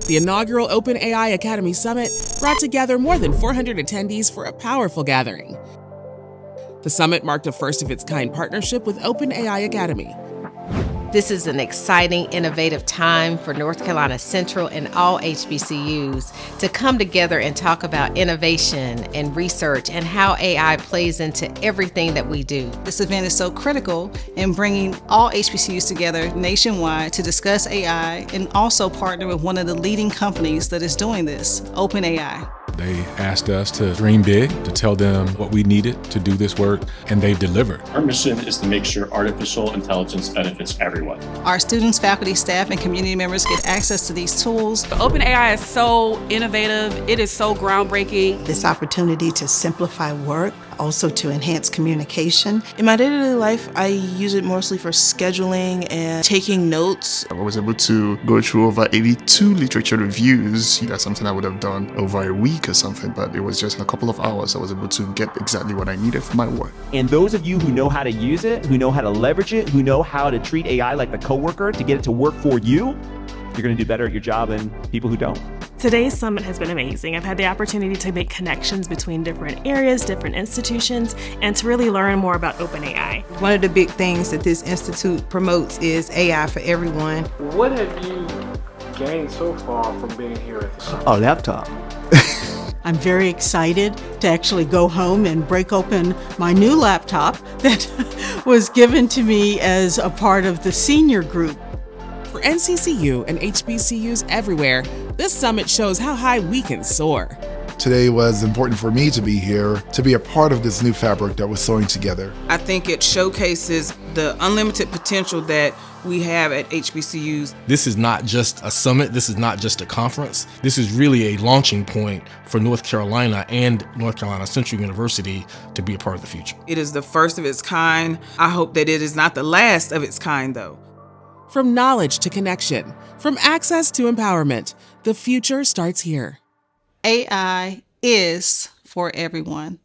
The inaugural OpenAI Academy Summit brought together more than 400 attendees for a powerful gathering. The summit marked a first-of-its-kind partnership with OpenAI Academy. This is an exciting, innovative time for North Carolina Central and all HBCUs to come together and talk about innovation and research and how AI plays into everything that we do. This event is so critical in bringing all HBCUs together nationwide to discuss AI and also partner with one of the leading companies that is doing this, OpenAI. They asked us to dream big, to tell them what we needed to do this work, and they've delivered. Our mission is to make sure artificial intelligence benefits everyone. Our students, faculty, staff, and community members get access to these tools. OpenAI is so innovative. It is so groundbreaking. This opportunity to simplify work, also to enhance communication. In my day-to-day life, I use it mostly for scheduling and taking notes. I was able to go through over 82 literature reviews. That's something I would have done over a week or something, but it was just in a couple of hours I was able to get exactly what I needed for my work. And those of you who know how to use it, who know how to leverage it, who know how to treat AI like a coworker to get it to work for you, you're going to do better at your job than people who don't. Today's summit has been amazing. I've had the opportunity to make connections between different areas, different institutions, and to really learn more about OpenAI. One of the big things that this institute promotes is AI for everyone. What have you gained so far from being here at the summit? A laptop. I'm very excited to actually go home and break open my new laptop that was given to me as a part of the senior group. For NCCU and HBCUs everywhere, this summit shows how high we can soar. Today was important for me to be here, to be a part of this new fabric that we're sewing together. I think it showcases the unlimited potential that we have at HBCUs. This is not just a summit, this is not just a conference. This is really a launching point for North Carolina and North Carolina Central University to be a part of the future. It is the first of its kind. I hope that it is not the last of its kind, though. From knowledge to connection, from access to empowerment, the future starts here. AI is for everyone.